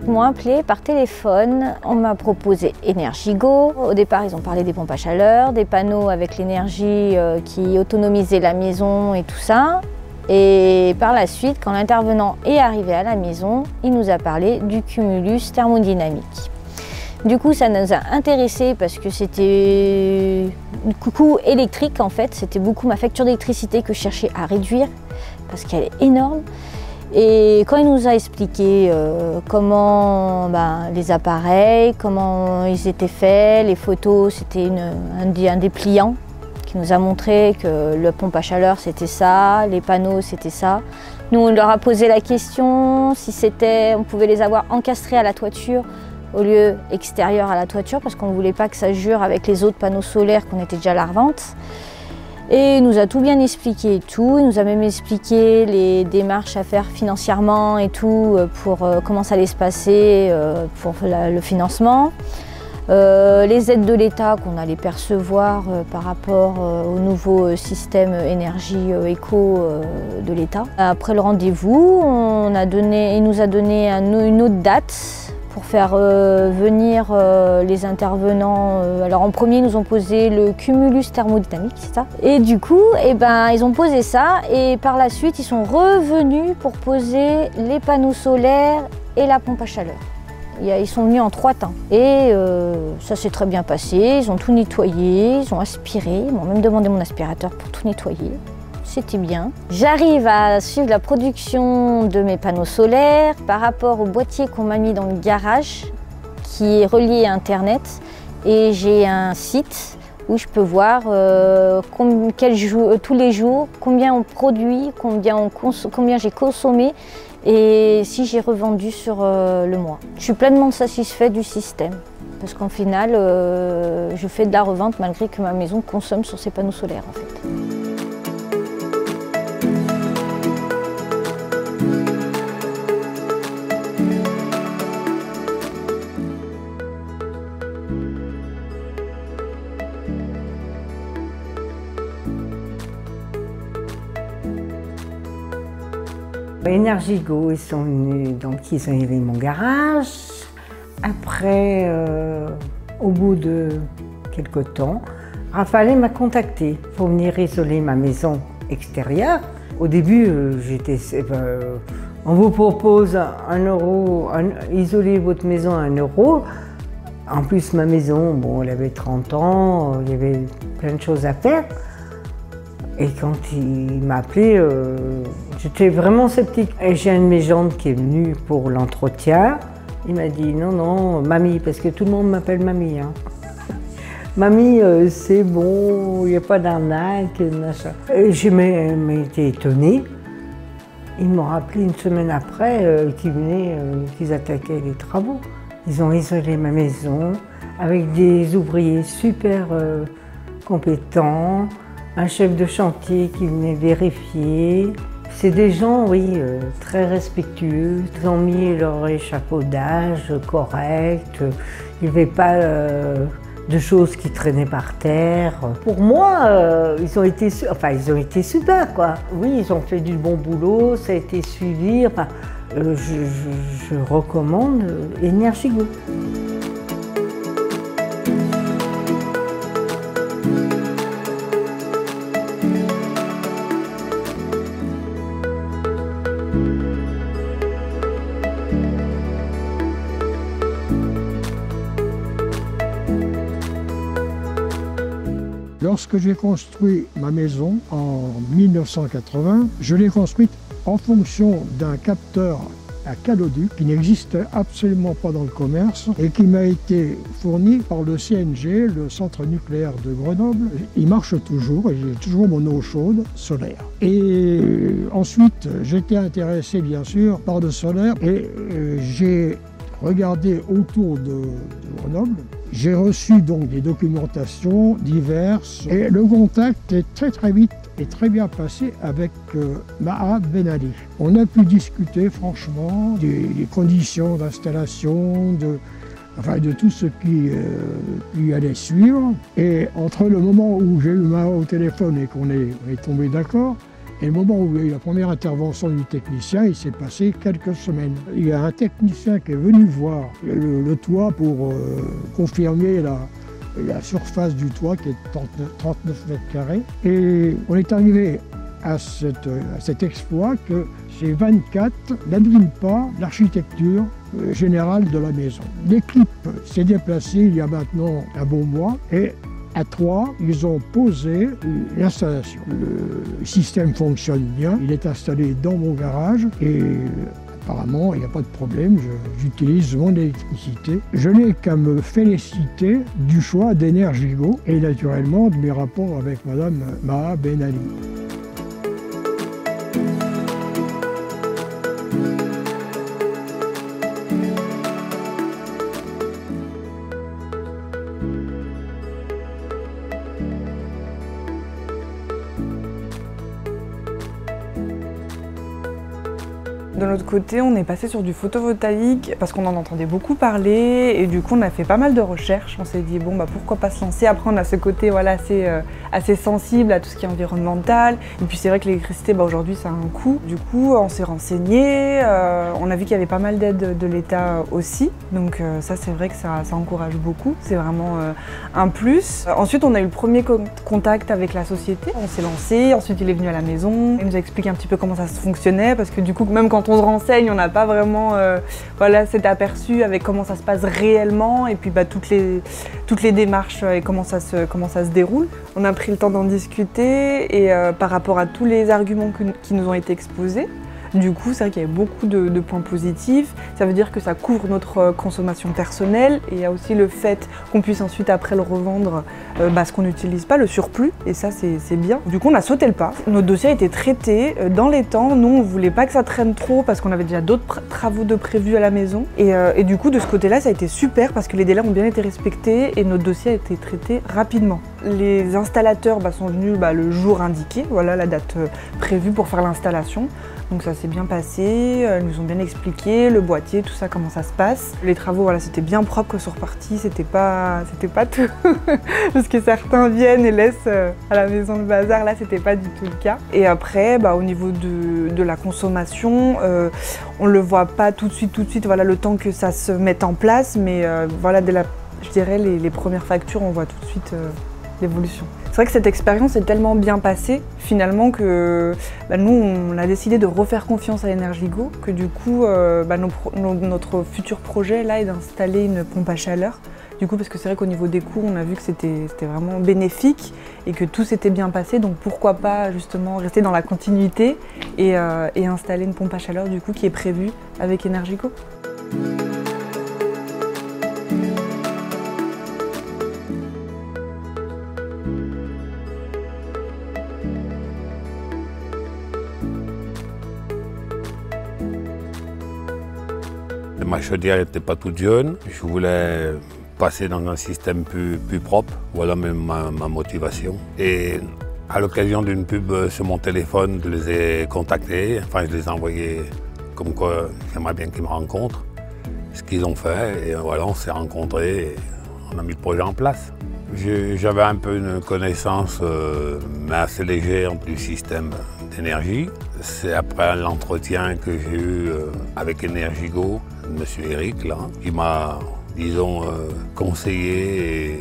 Ils m'ont appelé par téléphone, on m'a proposé Energigo. Au départ, ils ont parlé des pompes à chaleur, des panneaux avec l'énergie qui autonomisait la maison et tout ça. Et par la suite, quand l'intervenant est arrivé à la maison, il nous a parlé du cumulus thermodynamique. Du coup, ça nous a intéressés parce que c'était un coût électrique en fait. C'était beaucoup ma facture d'électricité que je cherchais à réduire parce qu'elle est énorme. Et quand il nous a expliqué comment les appareils, comment ils étaient faits, les photos, c'était un dépliant qui nous a montré que la pompe à chaleur c'était ça, les panneaux c'était ça. Nous on leur a posé la question si on pouvait les avoir encastrés à la toiture au lieu extérieur à la toiture parce qu'on ne voulait pas que ça jure avec les autres panneaux solaires qu'on était déjà à la revente. Et il nous a tout bien expliqué et tout, il nous a même expliqué les démarches à faire financièrement et tout pour comment ça allait se passer pour le financement. Les aides de l'État qu'on allait percevoir par rapport au nouveau système énergie éco de l'État. Après le rendez-vous, il nous a donné une autre date pour faire venir les intervenants. Alors en premier, ils nous ont posé le cumulus thermodynamique, c'est ça. Et du coup, ils ont posé ça et par la suite, ils sont revenus pour poser les panneaux solaires et la pompe à chaleur. Ils sont venus en 3 temps et ça s'est très bien passé. Ils ont tout nettoyé, ils ont aspiré. Ils m'ont même demandé mon aspirateur pour tout nettoyer. C'était bien. J'arrive à suivre la production de mes panneaux solaires par rapport au boîtier qu'on m'a mis dans le garage qui est relié à Internet et j'ai un site où je peux voir tous les jours combien on produit, combien j'ai consommé et si j'ai revendu sur le mois. Je suis pleinement satisfaite du système parce qu'en final, je fais de la revente malgré que ma maison consomme sur ces panneaux solaires en fait. Energigo, ils sont venus, donc ils ont aidé mon garage. Après, au bout de quelques temps, Raphaël m'a contacté pour venir isoler ma maison extérieure. Au début, on vous propose 1 euro, isoler votre maison à 1 euro. En plus, ma maison, bon, elle avait 30 ans, il y avait plein de choses à faire. Et quand il m'a appelé, j'étais vraiment sceptique. Et j'ai un de mes gendres qui est venu pour l'entretien. Il m'a dit non, non, mamie, parce que tout le monde m'appelle mamie. Hein. Mamie, c'est bon, il n'y a pas d'arnaque, machin. J'ai été étonnée. Ils m'ont rappelé une semaine après qu'ils attaquaient les travaux. Ils ont isolé ma maison avec des ouvriers super compétents. Un chef de chantier qui venait vérifier. C'est des gens, oui, très respectueux. Ils ont mis leur échafaudage correct. Il n'y avait pas de choses qui traînaient par terre. Pour moi, ils ont été super, quoi. Oui, ils ont fait du bon boulot, ça a été suivi. Enfin, je recommande Energigo. Lorsque j'ai construit ma maison en 1980, je l'ai construite en fonction d'un capteur à caloduc qui n'existe absolument pas dans le commerce et qui m'a été fourni par le CNG, le centre nucléaire de Grenoble. Il marche toujours et j'ai toujours mon eau chaude solaire. Et ensuite, j'étais intéressé bien sûr par le solaire et j'ai regardé autour de Grenoble. J'ai reçu donc des documentations diverses et le contact est très vite et très bien passé avec Maha Ben Ali. On a pu discuter franchement des conditions d'installation, de tout ce qui allait suivre. Et entre le moment où j'ai eu Maha au téléphone et qu'on est tombé d'accord, Et le moment où il y a eu la première intervention du technicien, il s'est passé quelques semaines. Il y a un technicien qui est venu voir le toit pour confirmer la surface du toit qui est 39 mètres carrés. Et on est arrivé à cet exploit que ces 24 n'animent pas l'architecture générale de la maison. L'équipe s'est déplacée il y a maintenant un bon mois et à 3, ils ont posé l'installation. Le système fonctionne bien, il est installé dans mon garage et apparemment il n'y a pas de problème, j'utilise mon électricité. Je n'ai qu'à me féliciter du choix d'Energigo et naturellement de mes rapports avec Madame Maha Ben Ali. De notre côté, on est passé sur du photovoltaïque parce qu'on en entendait beaucoup parler et du coup on a fait pas mal de recherches. On s'est dit bon bah pourquoi pas se lancer. Après on a ce côté voilà assez sensible à tout ce qui est environnemental. Et puis c'est vrai que l'électricité aujourd'hui ça a un coût. Du coup on s'est renseigné, on a vu qu'il y avait pas mal d'aides de l'État aussi. Donc ça c'est vrai que ça encourage beaucoup. C'est vraiment un plus. Ensuite on a eu le premier contact avec la société. On s'est lancé, ensuite il est venu à la maison. Il nous a expliqué un petit peu comment ça fonctionnait parce que du coup même quand on se renseigne, on n'a pas vraiment voilà, cet aperçu avec comment ça se passe réellement et puis bah, toutes les démarches et comment ça se déroule. On a pris le temps d'en discuter et par rapport à tous les arguments qui nous ont été exposés, du coup, c'est vrai qu'il y avait beaucoup de points positifs. Ça veut dire que ça couvre notre consommation personnelle et il y a aussi le fait qu'on puisse ensuite après le revendre ce qu'on n'utilise pas, le surplus, et ça c'est bien. Du coup, on a sauté le pas. Notre dossier a été traité dans les temps. Nous, on voulait pas que ça traîne trop parce qu'on avait déjà d'autres travaux de prévus à la maison. Et du coup, de ce côté-là, ça a été super parce que les délais ont bien été respectés et notre dossier a été traité rapidement. Les installateurs sont venus le jour indiqué, voilà la date prévue pour faire l'installation. Donc ça s'est bien passé, ils nous ont bien expliqué le boîtier, tout ça, comment ça se passe. Les travaux, voilà, c'était bien propre que sur reparti, c'était pas tout. Parce que certains viennent et laissent à la maison le bazar, là c'était pas du tout le cas. Et après, au niveau de la consommation, on le voit pas tout de suite, voilà, le temps que ça se mette en place, mais voilà, dès je dirais les premières factures, on voit tout de suite l'évolution. C'est vrai que cette expérience est tellement bien passée finalement que nous on a décidé de refaire confiance à Energigo, que du coup notre futur projet là est d'installer une pompe à chaleur. Du coup parce que c'est vrai qu'au niveau des coûts on a vu que c'était vraiment bénéfique et que tout s'était bien passé, donc pourquoi pas justement rester dans la continuité et installer une pompe à chaleur du coup qui est prévue avec Energigo. Ma chaudière n'était pas toute jeune, je voulais passer dans un système plus propre, voilà même ma motivation. Et à l'occasion d'une pub sur mon téléphone, je les ai contactés, enfin je les ai envoyés comme quoi j'aimerais bien qu'ils me rencontrent, ce qu'ils ont fait, et voilà on s'est rencontrés et on a mis le projet en place. J'avais un peu une connaissance mais assez légère du système d'énergie. C'est après l'entretien que j'ai eu avec Energigo, Monsieur Eric, là, qui m'a, disons, conseillé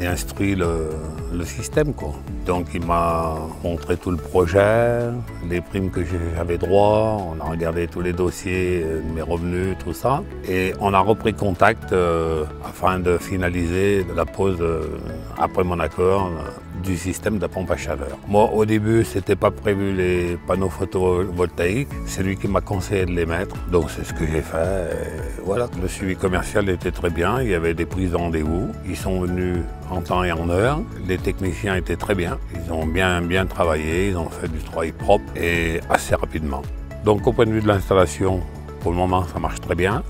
et instruit le système, quoi. Donc il m'a montré tout le projet, les primes que j'avais droit, on a regardé tous les dossiers, mes revenus, tout ça. Et on a repris contact afin de finaliser la pose, après mon accord, du système de pompe à chaleur. Moi, au début, c'était pas prévu les panneaux photovoltaïques. C'est lui qui m'a conseillé de les mettre. Donc, c'est ce que j'ai fait. Et voilà. Le suivi commercial était très bien. Il y avait des prises de rendez-vous. Ils sont venus en temps et en heure. Les techniciens étaient très bien. Ils ont bien travaillé. Ils ont fait du travail propre et assez rapidement. Donc, au point de vue de l'installation, pour le moment, ça marche très bien.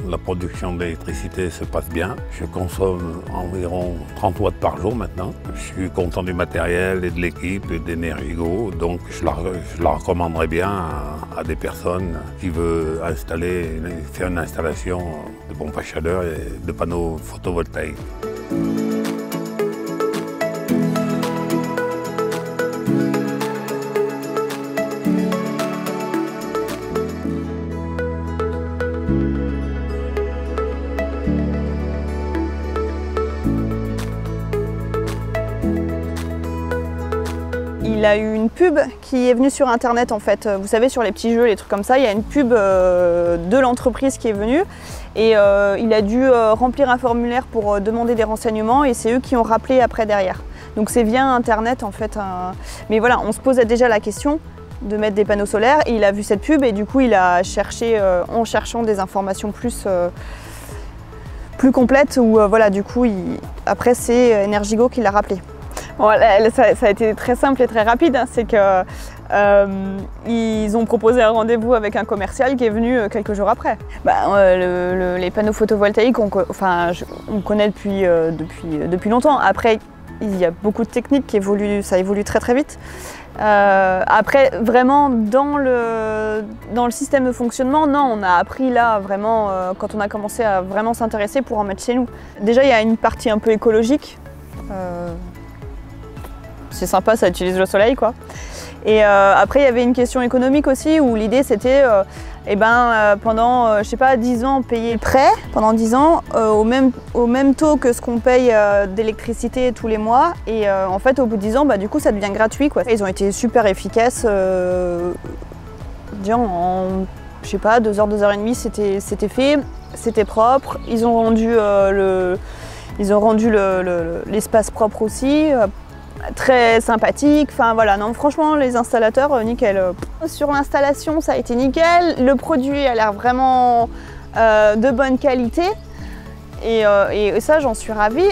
La production d'électricité se passe bien. Je consomme environ 30 watts par jour maintenant. Je suis content du matériel et de l'équipe et d'Energigo, donc je la recommanderais bien à des personnes qui veulent faire une installation de pompe à chaleur et de panneaux photovoltaïques. il a eu une pub qui est venue sur internet en fait. Vous savez, sur les petits jeux, les trucs comme ça, il y a une pub de l'entreprise qui est venue et il a dû remplir un formulaire pour demander des renseignements et c'est eux qui ont rappelé après derrière. Donc c'est via internet en fait. Mais voilà, on se posait déjà la question de mettre des panneaux solaires et il a vu cette pub et du coup il a cherché en cherchant des informations plus complètes où voilà, du coup après c'est Energigo qui l'a rappelé. Bon, ça a été très simple et très rapide, hein. C'est que ils ont proposé un rendez-vous avec un commercial qui est venu quelques jours après. Les panneaux photovoltaïques, on connaît depuis longtemps. Après, il y a beaucoup de techniques qui évoluent, ça évolue très très vite. Après, vraiment, dans le système de fonctionnement, non, on a appris là, vraiment, quand on a commencé à vraiment s'intéresser pour en mettre chez nous. Déjà, il y a une partie un peu écologique. C'est sympa, ça utilise le soleil, quoi. Et après, il y avait une question économique aussi, où l'idée c'était, pendant, je sais pas, 10 ans, payer le prêt, pendant 10 ans, au même taux que ce qu'on paye d'électricité tous les mois. Et en fait, au bout de 10 ans, du coup, ça devient gratuit, quoi. Ils ont été super efficaces. En, je sais pas, 2 heures, 2 heures et demie, c'était fait, c'était propre. Ils ont rendu l'espace propre aussi. Très sympathique, enfin voilà, non franchement les installateurs nickel. Sur l'installation ça a été nickel, le produit a l'air vraiment de bonne qualité et ça j'en suis ravie.